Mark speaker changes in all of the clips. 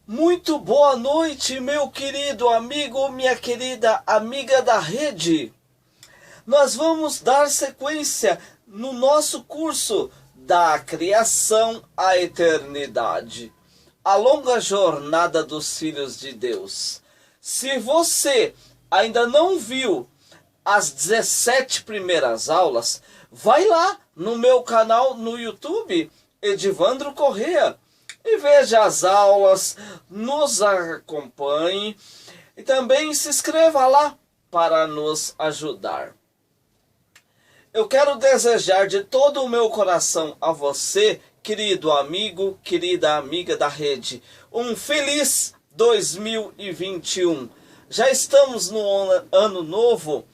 Speaker 1: Muito boa noite, meu querido amigo, minha querida amiga da rede. Nós vamos dar sequência no nosso curso da criação à eternidade, a longa jornada dos filhos de Deus. Se você ainda não viu as 17 primeiras aulas, vai lá no meu canal no YouTube, Edivandro Corrêa, e veja as aulas, nos acompanhe e também se inscreva lá para nos ajudar. Eu quero desejar de todo o meu coração a você, querido amigo, querida amiga da rede, um feliz 2021. Já estamos no ano novo,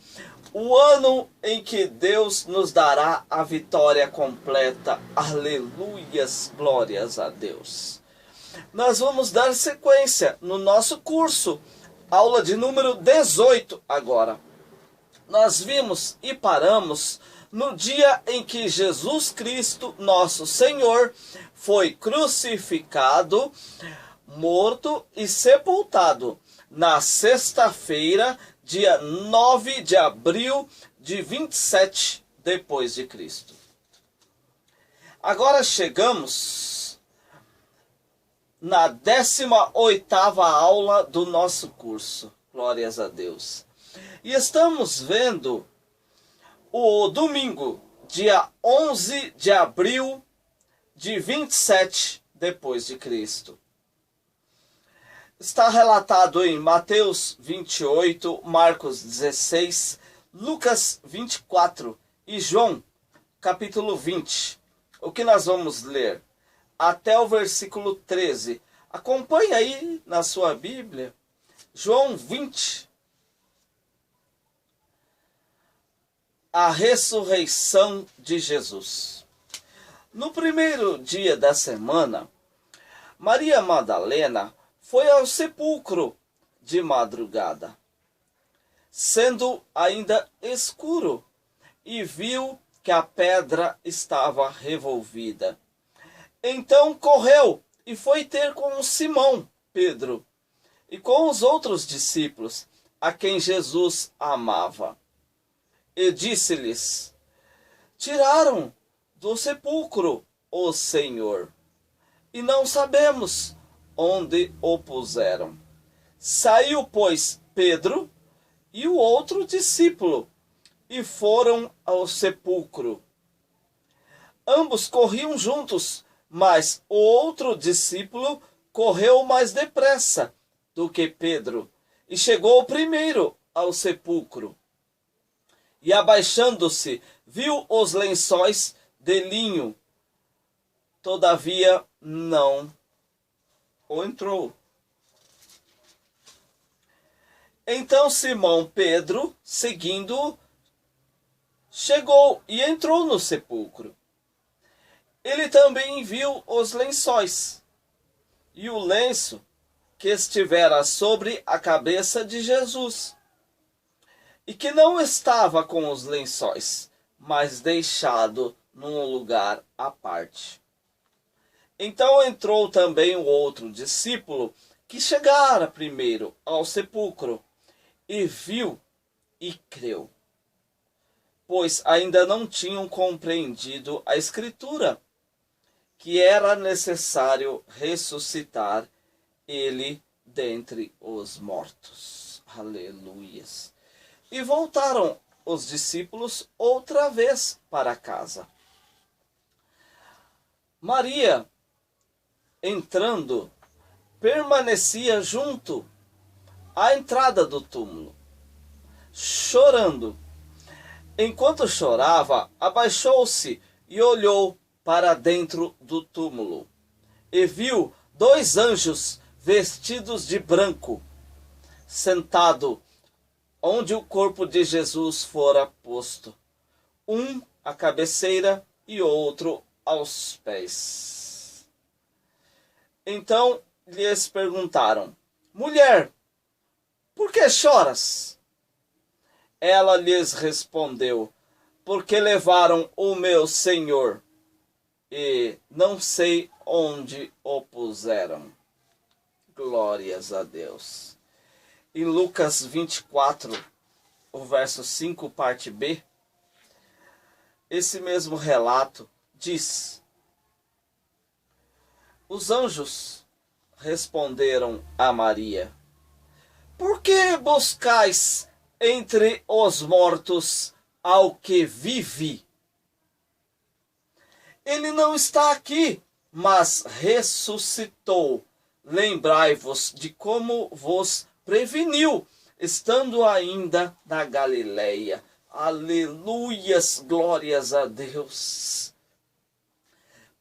Speaker 1: o ano em que Deus nos dará a vitória completa. Aleluias, glórias a Deus. Nós vamos dar sequência no nosso curso, aula de número 18 agora. Nós vimos e paramos no dia em que Jesus Cristo, nosso Senhor, foi crucificado, morto e sepultado na sexta-feira, dia 9 de abril de 27 depois de Cristo. Agora chegamos na 18ª aula do nosso curso. Glórias a Deus. E estamos vendo o domingo, dia 11 de abril de 27 depois de Cristo. Está relatado em Mateus 28, Marcos 16, Lucas 24 e João, capítulo 20. O que nós vamos ler? Até o versículo 13. Acompanhe aí na sua Bíblia. João 20. A ressurreição de Jesus. No primeiro dia da semana, Maria Madalena foi ao sepulcro de madrugada, sendo ainda escuro, e viu que a pedra estava revolvida. Então correu e foi ter com Simão, Pedro, e com os outros discípulos, a quem Jesus amava. E disse-lhes: tiraram do sepulcro o Senhor, e não sabemos onde o puseram. Saiu, pois, Pedro e o outro discípulo, e foram ao sepulcro. Ambos corriam juntos, mas o outro discípulo correu mais depressa do que Pedro, e chegou primeiro ao sepulcro. E abaixando-se, viu os lençóis de linho, todavia não entrou. Então Simão Pedro, seguindo-o, chegou e entrou no sepulcro. Ele também viu os lençóis e o lenço que estivera sobre a cabeça de Jesus, e que não estava com os lençóis, mas deixado num lugar à parte. Então entrou também o outro discípulo, que chegara primeiro ao sepulcro, e viu e creu, pois ainda não tinham compreendido a Escritura, que era necessário ressuscitar ele dentre os mortos. Aleluias. E voltaram os discípulos outra vez para casa. Maria, entrando, permanecia junto à entrada do túmulo, chorando. Enquanto chorava, abaixou-se e olhou para dentro do túmulo, e viu 2 anjos vestidos de branco, sentado onde o corpo de Jesus fora posto, um à cabeceira e outro aos pés. Então lhes perguntaram: mulher, por que choras? Ela lhes respondeu: porque levaram o meu Senhor e não sei onde o puseram. Glórias a Deus. Em Lucas 24, o verso 5, parte B, esse mesmo relato diz: os anjos responderam a Maria: por que buscais entre os mortos ao que vive? Ele não está aqui, mas ressuscitou. Lembrai-vos de como vos preveniu, estando ainda na Galileia. Aleluias, glórias a Deus.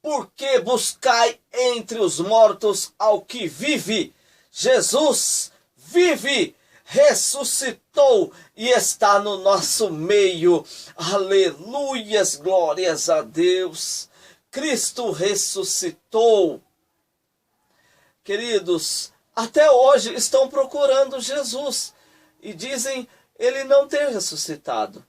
Speaker 1: Porque buscai entre os mortos ao que vive. Jesus vive, ressuscitou e está no nosso meio. Aleluias, glórias a Deus. Cristo ressuscitou. Queridos, até hoje estão procurando Jesus e dizem ele não ter ressuscitado.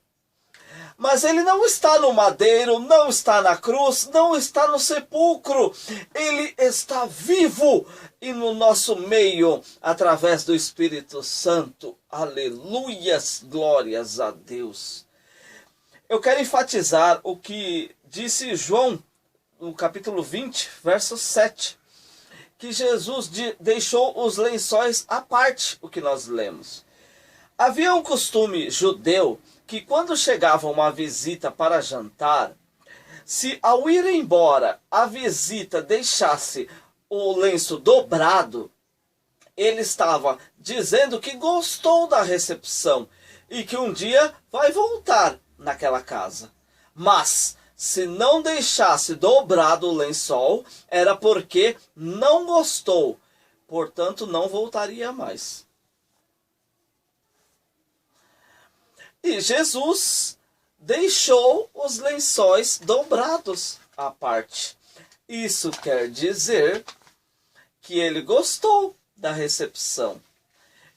Speaker 1: Mas ele não está no madeiro, não está na cruz, não está no sepulcro. Ele está vivo e no nosso meio, através do Espírito Santo. Aleluias, glórias a Deus. Eu quero enfatizar o que disse João, no capítulo 20, verso 7. Que Jesus deixou os lençóis à parte, o que nós lemos. Havia um costume judeu que quando chegava uma visita para jantar, se ao ir embora a visita deixasse o lenço dobrado, ele estava dizendo que gostou da recepção e que um dia vai voltar naquela casa. Mas se não deixasse dobrado o lençol, era porque não gostou, portanto não voltaria mais. E Jesus deixou os lençóis dobrados à parte. Isso quer dizer que ele gostou da recepção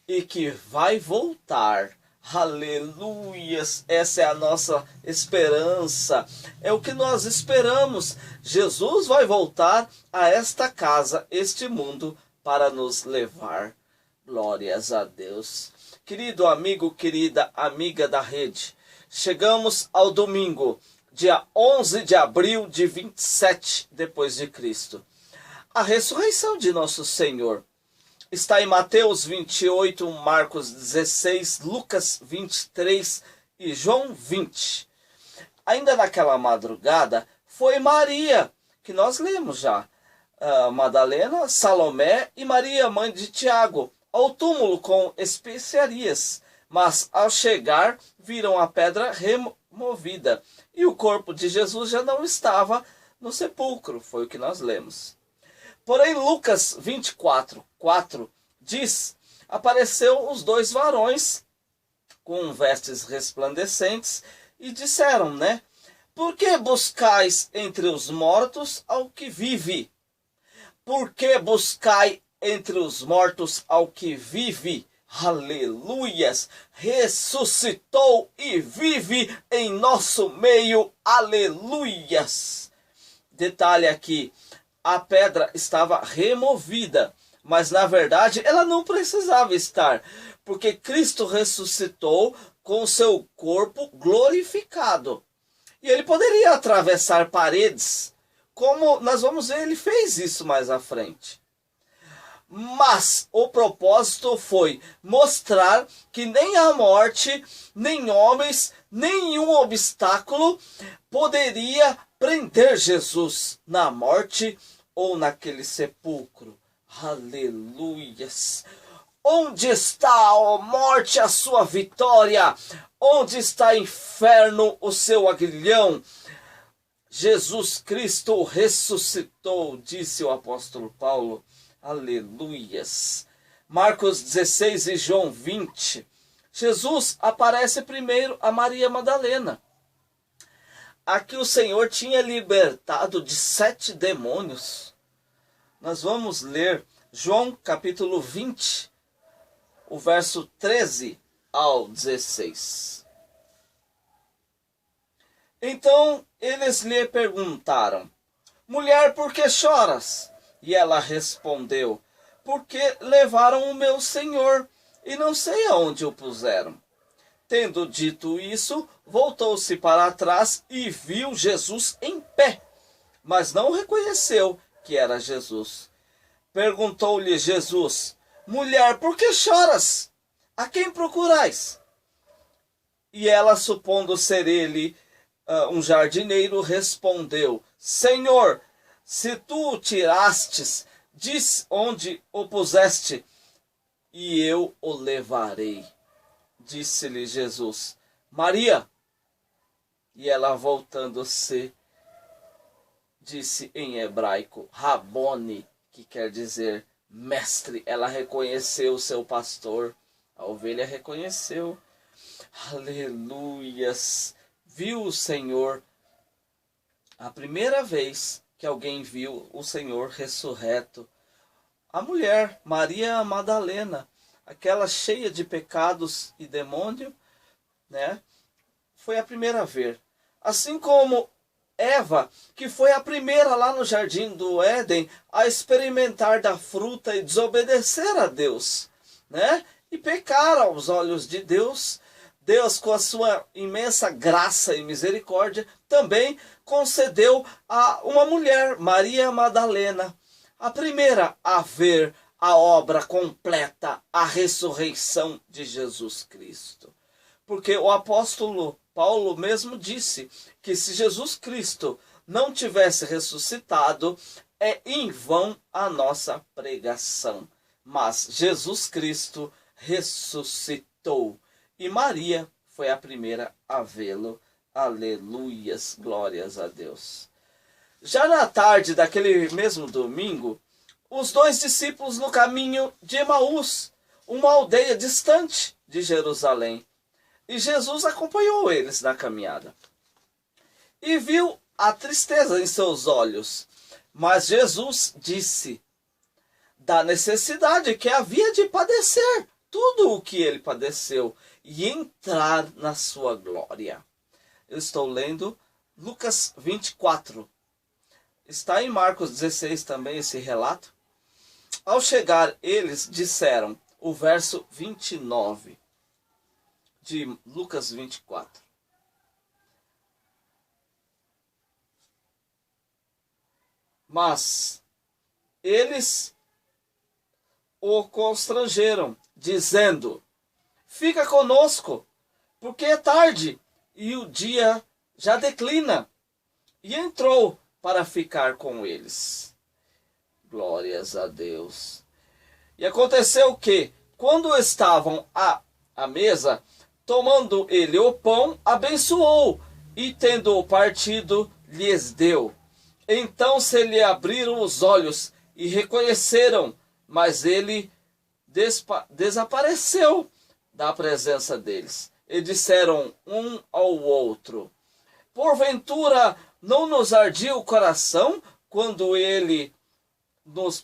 Speaker 1: e que vai voltar. Aleluias! Essa é a nossa esperança. É o que nós esperamos. Jesus vai voltar a esta casa, este mundo, para nos levar. Glórias a Deus. Querido amigo, querida amiga da rede, chegamos ao domingo, dia 11 de abril de 27 depois de Cristo. A ressurreição de nosso Senhor está em Mateus 28, Marcos 16, Lucas 23 e João 20. Ainda naquela madrugada, foi Maria, que nós lemos já, Madalena, Salomé e Maria, mãe de Tiago, ao túmulo com especiarias, mas ao chegar viram a pedra removida e o corpo de Jesus já não estava no sepulcro, foi o que nós lemos. Porém Lucas 24, 4 diz: apareceu os dois varões com vestes resplandecentes e disseram, por que buscais entre os mortos ao que vive? Por que buscai entre os mortos ao que vive? Aleluias! Ressuscitou e vive em nosso meio. Aleluias! Detalhe aqui, a pedra estava removida, mas na verdade ela não precisava estar, porque Cristo ressuscitou com seu corpo glorificado. E ele poderia atravessar paredes, como nós vamos ver, ele fez isso mais à frente. Mas o propósito foi mostrar que nem a morte, nem homens, nenhum obstáculo poderia prender Jesus na morte ou naquele sepulcro. Aleluias! Onde está, ó morte, a sua vitória? Onde está, inferno, o seu aguilhão? Jesus Cristo ressuscitou, disse o apóstolo Paulo. Aleluias! Marcos 16 e João 20. Jesus aparece primeiro a Maria Madalena. Aqui o Senhor tinha libertado de 7 demônios. Nós vamos ler João capítulo 20, o verso 13 ao 16. Então eles lhe perguntaram: mulher, por que choras? E ela respondeu: porque levaram o meu Senhor, e não sei aonde o puseram. Tendo dito isso, voltou-se para trás e viu Jesus em pé, mas não reconheceu que era Jesus. Perguntou-lhe Jesus: mulher, por que choras? A quem procurais? E ela, supondo ser ele um jardineiro, respondeu: Senhor, se tu o tirastes, diz onde o puseste, e eu o levarei. Disse-lhe Jesus: Maria. E ela, voltando-se, disse em hebraico, Rabone, que quer dizer mestre. Ela reconheceu o seu pastor. A ovelha reconheceu. Aleluias! Viu o Senhor. A primeira vez que alguém viu o Senhor ressurreto. A mulher, Maria Madalena, aquela cheia de pecados e demônio, né? Foi a primeira a ver. Assim como Eva, que foi a primeira lá no jardim do Éden a experimentar da fruta e desobedecer a Deus, né? E pecar aos olhos de Deus. Deus, com a sua imensa graça e misericórdia, também concedeu a uma mulher, Maria Madalena, a primeira a ver a obra completa, a ressurreição de Jesus Cristo. Porque o apóstolo Paulo mesmo disse que se Jesus Cristo não tivesse ressuscitado, é em vão a nossa pregação. Mas Jesus Cristo ressuscitou. E Maria foi a primeira a vê-lo. Aleluias, glórias a Deus. Já na tarde daquele mesmo domingo, os dois discípulos no caminho de Emaús, uma aldeia distante de Jerusalém. E Jesus acompanhou eles na caminhada. E viu a tristeza em seus olhos. Mas Jesus disse da necessidade que havia de padecer tudo o que ele padeceu e entrar na sua glória. Eu estou lendo Lucas 24. Está em Marcos 16 também esse relato. Ao chegar, eles disseram, o verso 29 de Lucas 24. Mas eles o constrangeram, dizendo, fica conosco, porque é tarde e o dia já declina. E entrou para ficar com eles. Glórias a Deus. E aconteceu que, quando estavam à mesa, tomando ele o pão, abençoou, e tendo-o partido, lhes deu. Então se lhe abriram os olhos, e reconheceram, mas ele desapareceu da presença deles. E disseram um ao outro, porventura não nos ardia o coração quando ele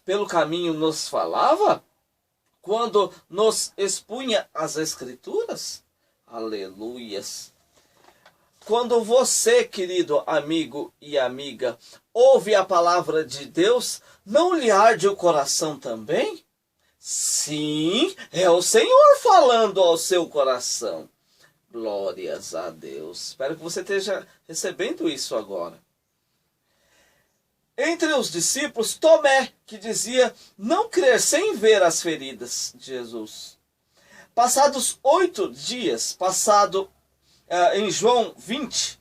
Speaker 1: pelo caminho nos falava? Quando nos expunha as Escrituras? Aleluias! Quando você, querido amigo e amiga, ouve a palavra de Deus, não lhe arde o coração também? Sim, é o Senhor falando ao seu coração. Glórias a Deus. Espero que você esteja recebendo isso agora. Entre os discípulos, Tomé, que dizia não crer sem ver as feridas de Jesus. Passados 8 dias, em João 20,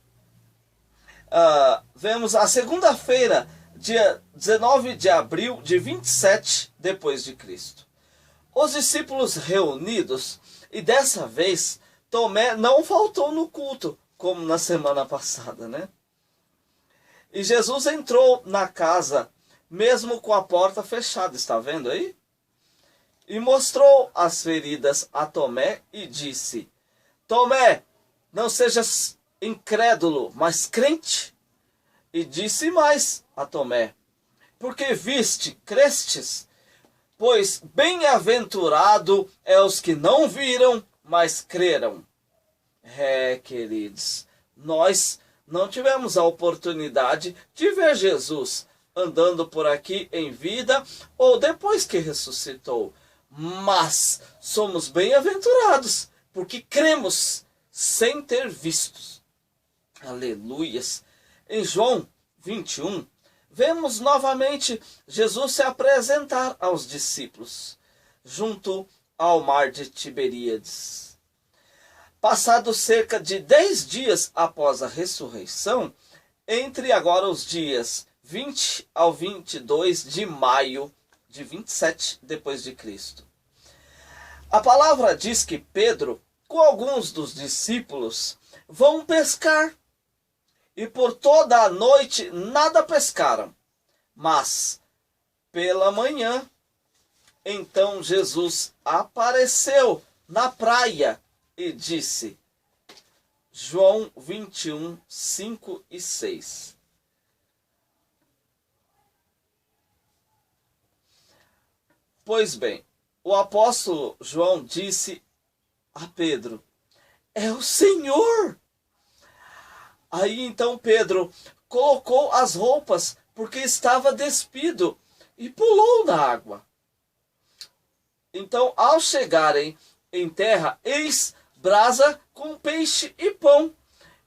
Speaker 1: vemos a segunda-feira, dia 19 de abril de 27 depois de Cristo. Os discípulos reunidos, e dessa vez Tomé não faltou no culto, como na semana passada, né? E Jesus entrou na casa, mesmo com a porta fechada, está vendo aí? E mostrou as feridas a Tomé e disse, Tomé, não sejas incrédulo, mas crente. E disse mais a Tomé, porque viste, crestes, pois bem-aventurado é os que não viram, mas creram. Queridos, nós não tivemos a oportunidade de ver Jesus, andando por aqui em vida ou depois que ressuscitou. Mas somos bem-aventurados, porque cremos sem ter vistos. Aleluias! Em João 21, vemos novamente Jesus se apresentar aos discípulos, junto ao mar de Tiberíades. Passados cerca de 10 dias após a ressurreição, entre agora os dias 20 ao 22 de maio de 27 depois de Cristo. A palavra diz que Pedro, com alguns dos discípulos, vão pescar. E por toda a noite nada pescaram. Mas, pela manhã, então Jesus apareceu na praia e disse, João 21, 5 e 6. Pois bem, o apóstolo João disse a Pedro, é o Senhor! Aí então Pedro colocou as roupas, porque estava despido, e pulou na água. Então, ao chegarem em terra, eis brasa com peixe e pão,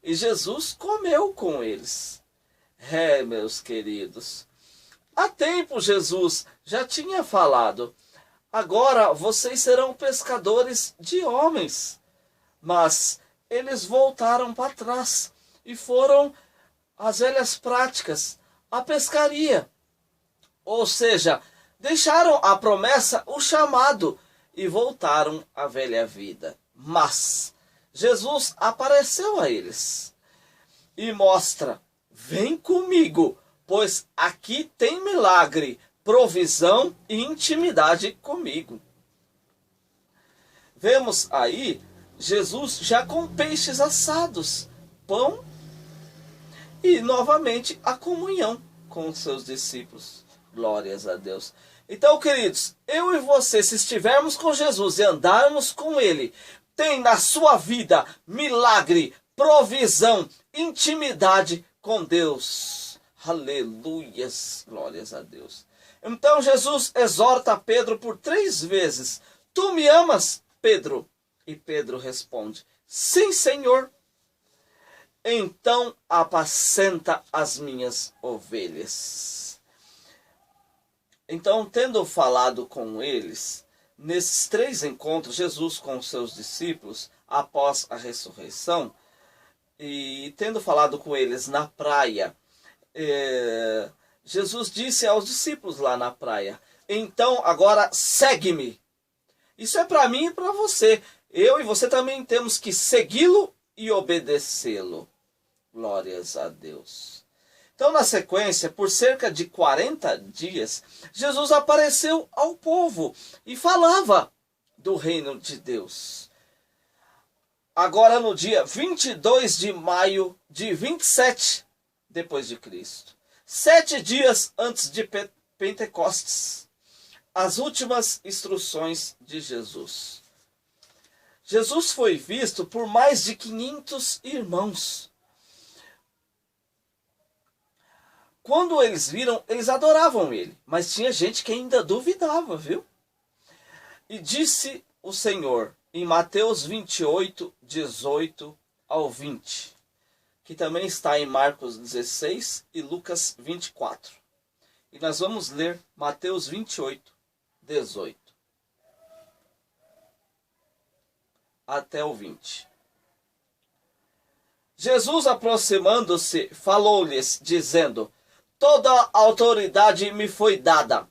Speaker 1: e Jesus comeu com eles. Meus queridos, há tempo Jesus já tinha falado, agora vocês serão pescadores de homens. Mas eles voltaram para trás e foram às velhas práticas, a pescaria. Ou seja, deixaram a promessa, o chamado, e voltaram à velha vida. Mas Jesus apareceu a eles e mostra, vem comigo, pois aqui tem milagre, provisão e intimidade comigo. Vemos aí Jesus já com peixes assados, pão e novamente a comunhão com os seus discípulos. Glórias a Deus. Então, queridos, eu e você, se estivermos com Jesus e andarmos com Ele, tem na sua vida milagre, provisão, intimidade com Deus. Aleluias, glórias a Deus. Então Jesus exorta Pedro por 3 vezes. Tu me amas, Pedro? E Pedro responde, sim, Senhor. Então apacenta as minhas ovelhas. Então, tendo falado com eles, nesses 3 encontros, Jesus com os seus discípulos, após a ressurreição, e tendo falado com eles na praia, Jesus disse aos discípulos lá na praia, então agora segue-me. Isso é para mim e para você. Eu e você também temos que segui-lo e obedecê-lo. Glórias a Deus. Então, na sequência, por cerca de 40 dias, Jesus apareceu ao povo e falava do reino de Deus. Agora no dia 22 de maio de 27 depois de Cristo. 7 dias antes de Pentecostes. As últimas instruções de Jesus. Jesus foi visto por mais de 500 irmãos. Quando eles viram, eles adoravam ele. Mas tinha gente que ainda duvidava, viu? E disse o Senhor, em Mateus 28, 18 ao 20. Que também está em Marcos 16 e Lucas 24. E nós vamos ler Mateus 28, 18. Até o 20. Jesus, aproximando-se, falou-lhes, dizendo, toda a autoridade me foi dada,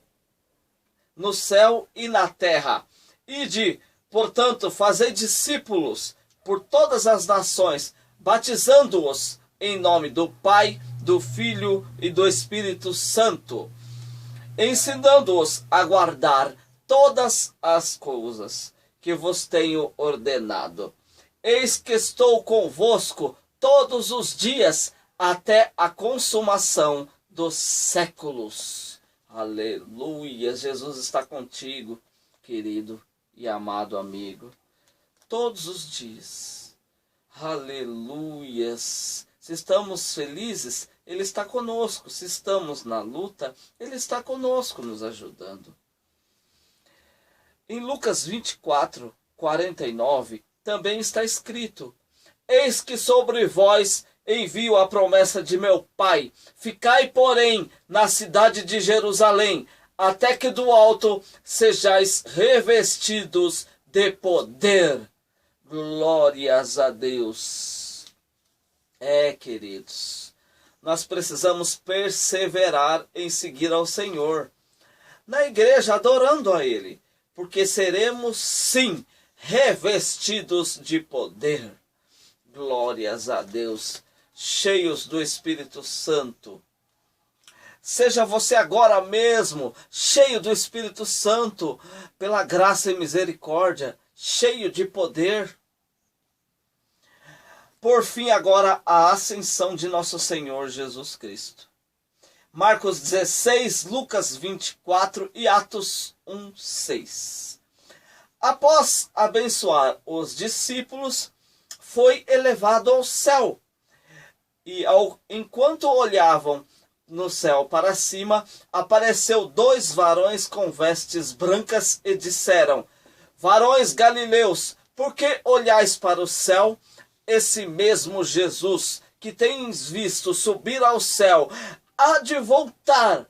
Speaker 1: no céu e na terra. Ide, portanto, fazei discípulos por todas as nações, batizando-os em nome do Pai, do Filho e do Espírito Santo, ensinando-os a guardar todas as coisas que vos tenho ordenado. Eis que estou convosco todos os dias até a consumação dos séculos. Aleluia! Jesus está contigo, querido e amado amigo, todos os dias. Aleluias! Se estamos felizes, Ele está conosco. Se estamos na luta, Ele está conosco, nos ajudando. Em Lucas 24, 49, também está escrito: Eis que sobre vós envio a promessa de meu Pai. Ficai, porém, na cidade de Jerusalém, até que do alto sejais revestidos de poder. Glórias a Deus. Queridos, nós precisamos perseverar em seguir ao Senhor, na igreja, adorando a Ele, porque seremos, sim, revestidos de poder. Glórias a Deus, cheios do Espírito Santo. Seja você agora mesmo cheio do Espírito Santo, pela graça e misericórdia, cheio de poder. Por fim, agora, a ascensão de nosso Senhor Jesus Cristo. Marcos 16, Lucas 24 e Atos 1, 6. Após abençoar os discípulos, foi elevado ao céu. E enquanto olhavam no céu para cima, apareceu 2 varões com vestes brancas e disseram: Varões galileus, por que olhais para o céu? Esse mesmo Jesus que tens visto subir ao céu há de voltar.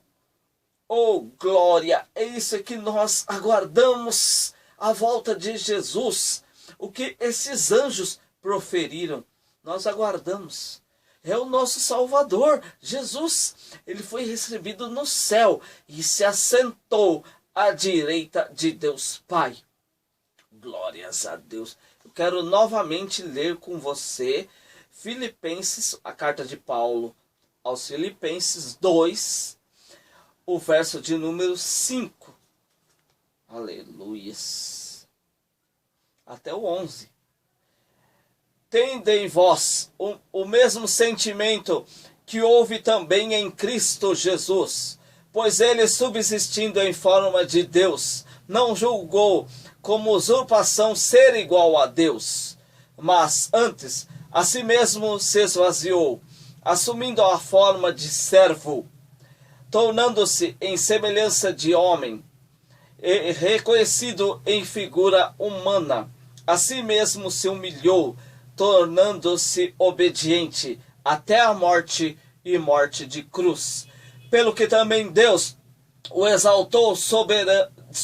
Speaker 1: Oh, glória! É isso que nós aguardamos, a volta de Jesus. O que esses anjos proferiram, nós aguardamos. É o nosso Salvador, Jesus. Ele foi recebido no céu e se assentou à direita de Deus Pai. Glórias a Deus. Eu quero novamente ler com você Filipenses, a carta de Paulo aos Filipenses 2, o verso de número 5. Aleluias. Até o 11. Tende em vós o mesmo sentimento que houve também em Cristo Jesus, pois ele, subsistindo em forma de Deus, não julgou como usurpação ser igual a Deus, mas antes a si mesmo se esvaziou, assumindo a forma de servo, tornando-se em semelhança de homem, e reconhecido em figura humana, a si mesmo se humilhou, tornando-se obediente até a morte e morte de cruz. Pelo que também Deus o exaltou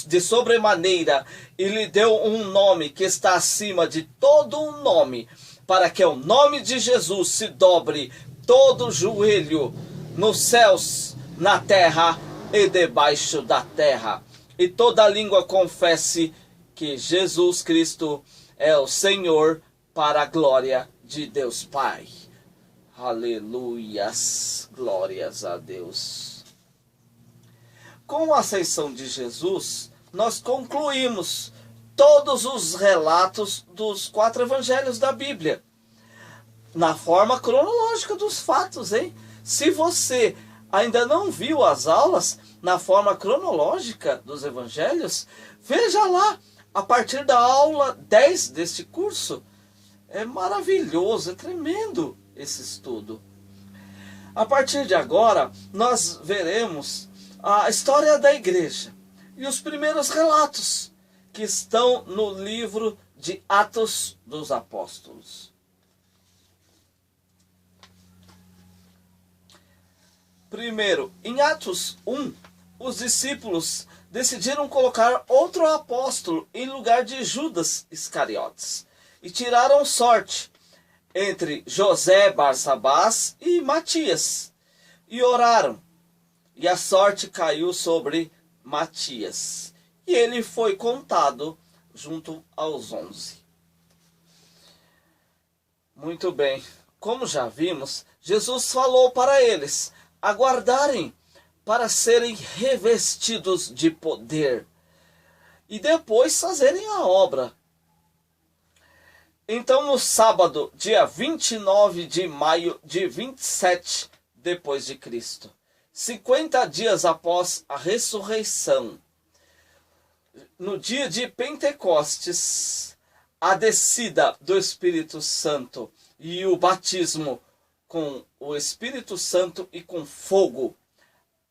Speaker 1: de sobremaneira e lhe deu um nome que está acima de todo um nome, para que ao nome de Jesus se dobre todo o joelho nos céus, na terra e debaixo da terra, e toda língua confesse que Jesus Cristo é o Senhor, para a glória de Deus Pai. Aleluias, glórias a Deus. Com a ascensão de Jesus, nós concluímos todos os relatos dos 4 evangelhos da Bíblia, na forma cronológica dos fatos, hein? Se você ainda não viu as aulas na forma cronológica dos evangelhos, veja lá, a partir da aula 10 deste curso. É maravilhoso, é tremendo esse estudo. A partir de agora, nós veremos a história da igreja e os primeiros relatos que estão no livro de Atos dos Apóstolos. Primeiro, em Atos 1, os discípulos decidiram colocar outro apóstolo em lugar de Judas Iscariotes. E tiraram sorte entre José Barsabás e Matias. E oraram. E a sorte caiu sobre Matias. E ele foi contado junto aos 11. Muito bem. Como já vimos, Jesus falou para eles aguardarem para serem revestidos de poder. E depois fazerem a obra. Então, no sábado, dia 29 de maio de 27 depois de Cristo, 50 dias após a ressurreição, no dia de Pentecostes, a descida do Espírito Santo e o batismo com o Espírito Santo e com fogo.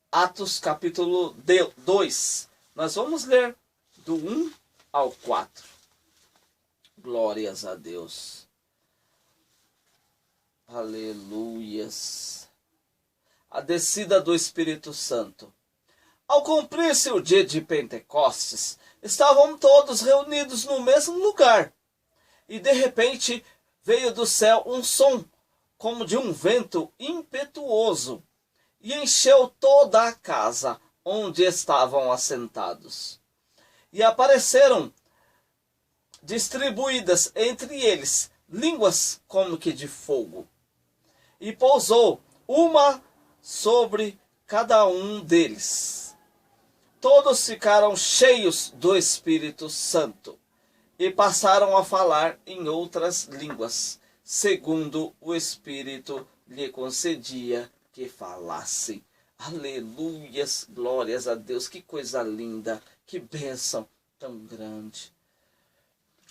Speaker 1: Atos capítulo 2. Nós vamos ler do 1 ao 4. Glórias a Deus. Aleluias. A descida do Espírito Santo. Ao cumprir-se o dia de Pentecostes, estavam todos reunidos no mesmo lugar. E de repente veio do céu um som, como de um vento impetuoso, e encheu toda a casa onde estavam assentados. E apareceram, distribuídas entre eles, línguas como que de fogo. E pousou uma sobre cada um deles. Todos ficaram cheios do Espírito Santo e passaram a falar em outras línguas, segundo o Espírito lhe concedia que falassem. Aleluias, glórias a Deus, que coisa linda, que bênção tão grande.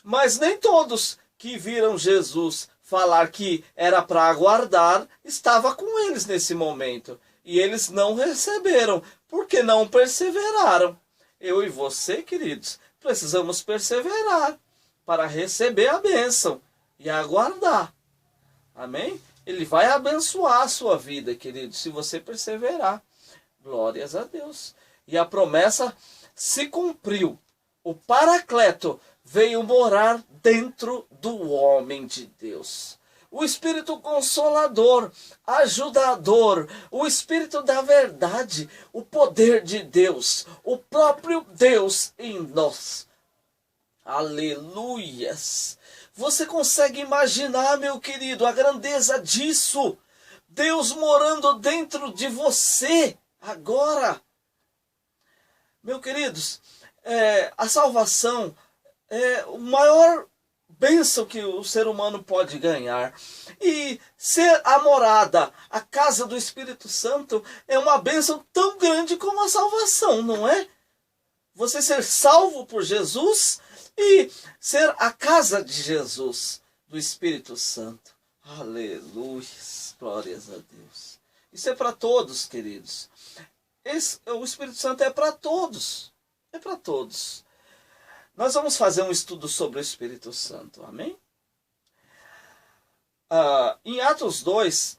Speaker 1: Mas nem todos que viram Jesus falar que era para aguardar, estava com eles nesse momento. E eles não receberam, porque não perseveraram. Eu e você, queridos, precisamos perseverar para receber a bênção e aguardar. Amém? Ele vai abençoar a sua vida, queridos, se você perseverar. Glórias a Deus. E a promessa se cumpriu. O Paracleto veio morar dentro do homem de Deus. O Espírito Consolador, Ajudador, o Espírito da Verdade, o poder de Deus, o próprio Deus em nós. Aleluias! Você consegue imaginar, meu querido, a grandeza disso? Deus morando dentro de você agora. Meus queridos, a salvação é o maior bênção que o ser humano pode ganhar. E ser a morada, a casa do Espírito Santo, é uma bênção tão grande como a salvação, não é? Você ser salvo por Jesus e ser a casa de Jesus, do Espírito Santo. Aleluia, glórias a Deus. Isso é para todos, queridos. O Espírito Santo é para todos. É para todos. Nós vamos fazer um estudo sobre o Espírito Santo, amém? Em Atos 2,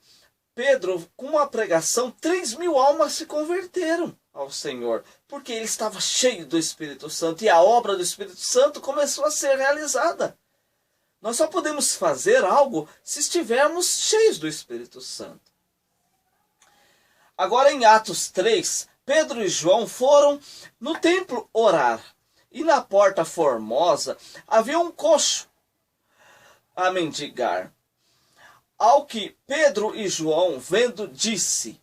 Speaker 1: Pedro, com uma pregação, 3.000 almas se converteram ao Senhor, porque ele estava cheio do Espírito Santo e a obra do Espírito Santo começou a ser realizada. Nós só podemos fazer algo se estivermos cheios do Espírito Santo. Agora em Atos 3, Pedro e João foram no templo orar. E na porta formosa havia um coxo a mendigar. Ao que Pedro e João, vendo, disse: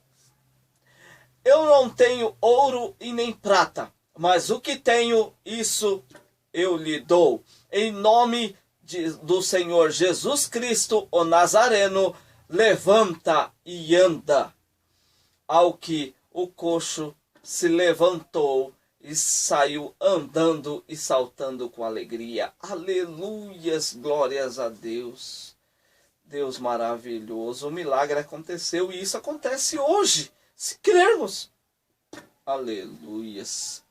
Speaker 1: Eu não tenho ouro e nem prata, mas o que tenho, isso eu lhe dou. Em nome do Senhor Jesus Cristo, o Nazareno, levanta e anda. Ao que o coxo se levantou e saiu andando e saltando com alegria. Aleluias, glórias a Deus. Deus maravilhoso. O milagre aconteceu e isso acontece hoje, se crermos. Aleluias.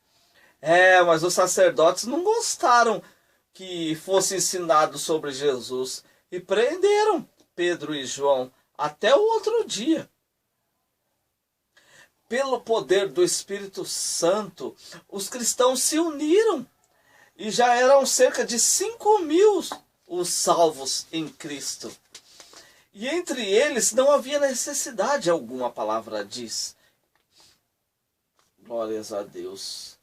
Speaker 1: Mas os sacerdotes não gostaram que fosse ensinado sobre Jesus e prenderam Pedro e João até o outro dia. Pelo poder do Espírito Santo, os cristãos se uniram e já eram cerca de 5.000 os salvos em Cristo. E entre eles não havia necessidade alguma, a palavra diz. Glórias a Deus.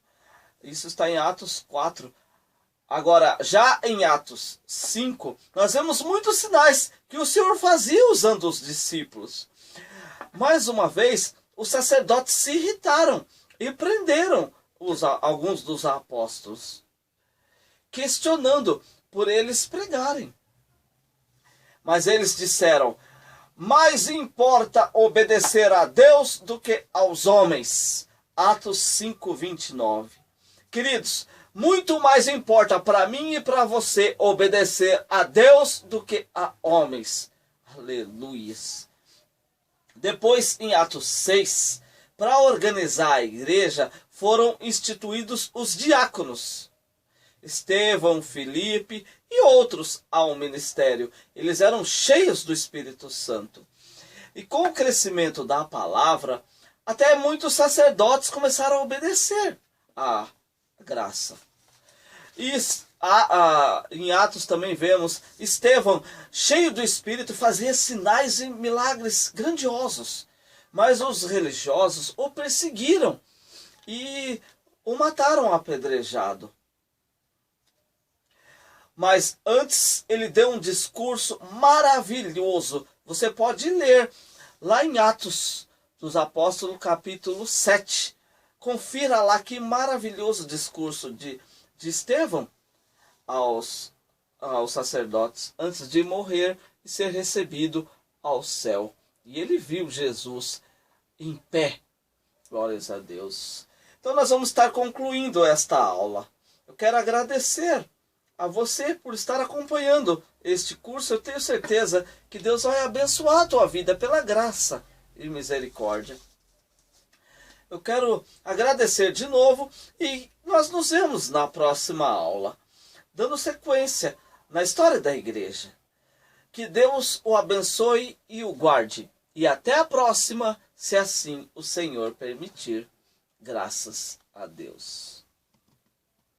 Speaker 1: Isso está em Atos 4. Agora, já em Atos 5, nós vemos muitos sinais que o Senhor fazia usando os discípulos. Mais uma vez, os sacerdotes se irritaram e prenderam alguns dos apóstolos, questionando por eles pregarem. Mas eles disseram: mais importa obedecer a Deus do que aos homens. Atos 5:29. Queridos, muito mais importa para mim e para você obedecer a Deus do que a homens. Aleluias. Depois, em Atos 6, para organizar a igreja, foram instituídos os diáconos. Estevão, Filipe e outros ao ministério. Eles eram cheios do Espírito Santo. E com o crescimento da palavra, até muitos sacerdotes começaram a obedecer à graça. E em Atos também vemos Estevão, cheio do Espírito, fazia sinais e milagres grandiosos. Mas os religiosos o perseguiram e o mataram apedrejado. Mas antes ele deu um discurso maravilhoso. Você pode ler lá em Atos dos Apóstolos, capítulo 7. Confira lá que maravilhoso discurso de Estevão aos sacerdotes antes de morrer e ser recebido ao céu. E ele viu Jesus em pé. Glórias a Deus. Então nós vamos estar concluindo esta aula. Eu quero agradecer a você por estar acompanhando este curso. Eu tenho certeza que Deus vai abençoar a tua vida pela graça e misericórdia. Eu quero agradecer de novo e nós nos vemos na próxima aula, dando sequência na história da igreja. Que Deus o abençoe e o guarde. E até a próxima, se assim o Senhor permitir. Graças a Deus.